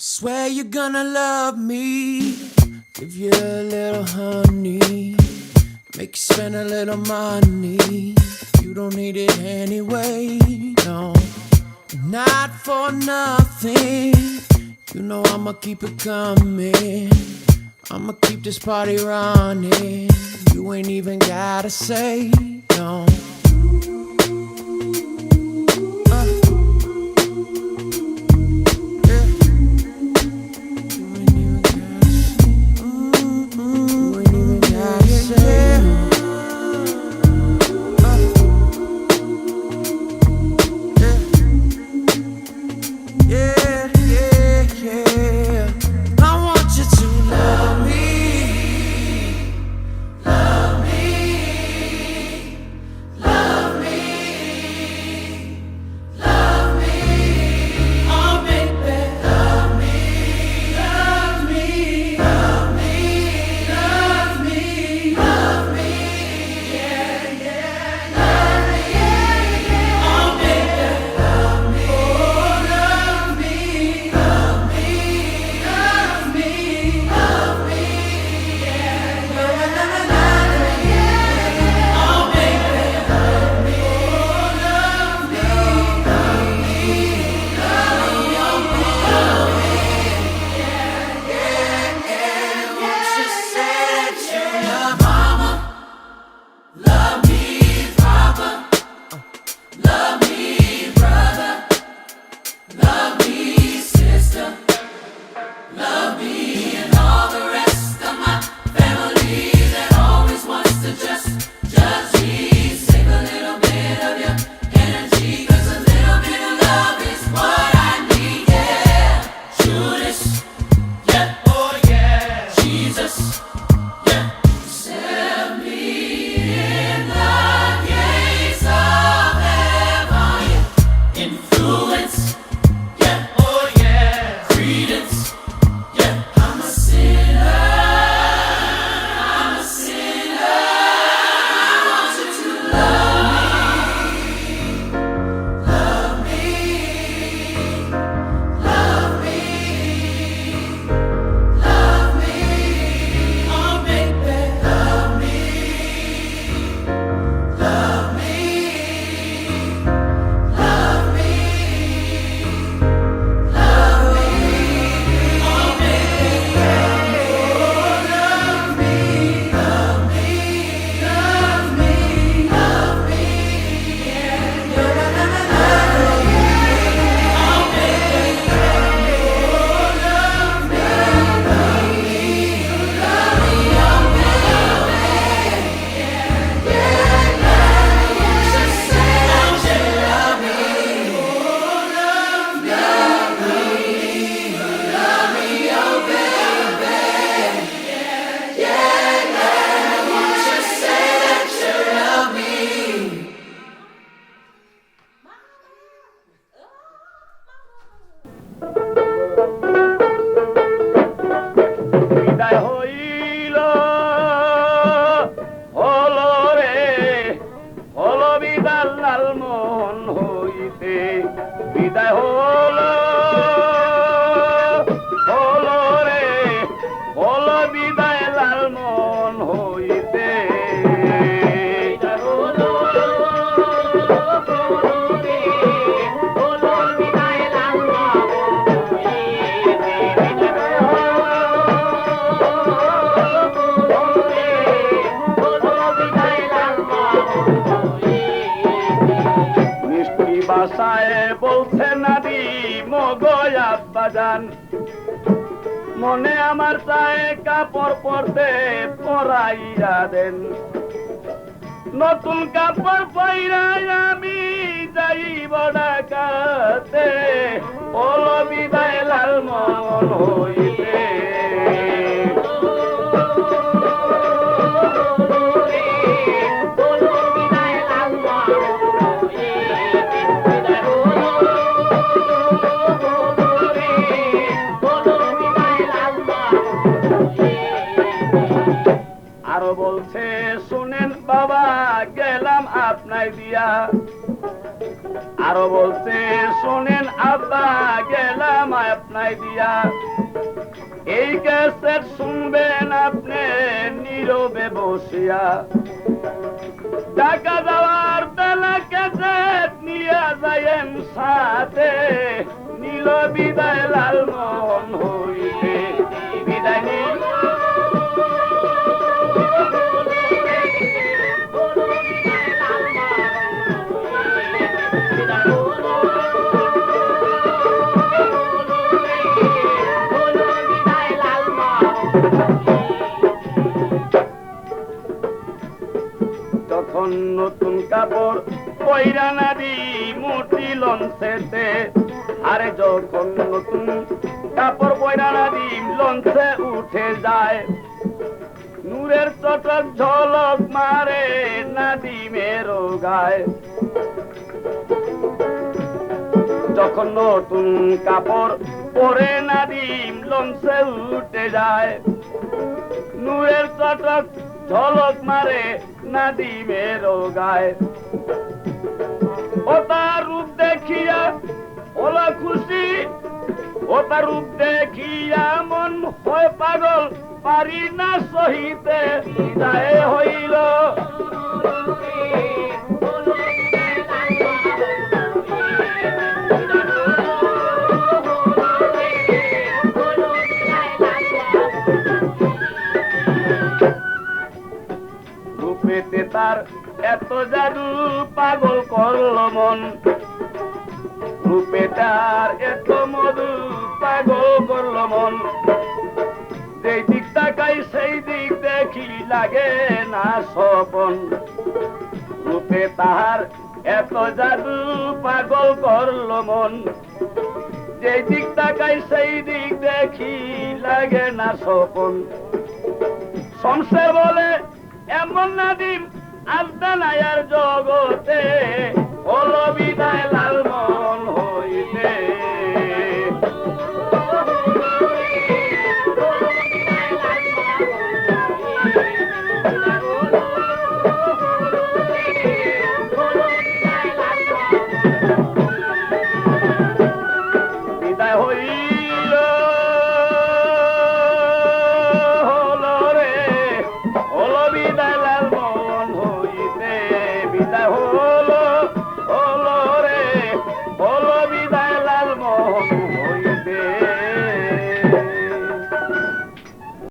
Swear you're gonna love me. Give you a little honey. Make you spend a little money. You don't need it anyway. No, not for nothing. You know I'ma keep it coming. I'ma keep this party running. You ain't even gotta say no. মনে আমার চায় কাপড় পরতে পরাইয়া দেন নতুন কাপড় পরাই আমি যাইব ঢাকাতে ওলো বিদায় লাল মন হইতে বলছে শুনেন বাবা গেলাম আপনার দিয়া আরো বলছে শুনেন আব্বা গেলাম আপনাই দিয়া এই ক্যাসেট শুনবেন আপনি নীরবে বসিয়া টাকা দেওয়ার বেলা ক্যাসেট নিয়ে যাইয়েন সাথে নীল বিদায় লালমোহন হইতে বিদায় নীল তখন নতুন কাপড় পয়রা নারী মুটি লঞ্চেতে আরে যখন নতুন কাপড় পয়রা নারী লঞ্চে উঠে যায় নূরের চটক ঝলক মারে নাদিমের গায় যখন নতুন কাপড় পরে নাদিম লঞ্চে উঠে যায় নূরের চটক ঝলক মারে নাদিমের গায় ও তার রূপ দেখিয়া ওলা খুশি ও তার রূপ দেখিয়া মন হয় পাগল পারি না সহিতে বিদায় হইল রূপেতে তার এত জাদু পাগল করল মন রূপে তার এত মধু পাগল করল মন যেই দিক তাকাই সেই দিক দেখি লাগে না স্বপন রূপে তাহার এত জাদু পাগল করল মন যেই দিক তাকাই সেই দিক দেখি লাগে না স্বপন সংসার বলে এমন নাদিম আজদানায়ার জগতে হলো বিদায় লালমোহন হইতে বিদায় হইল হলো রে হলো বিদায়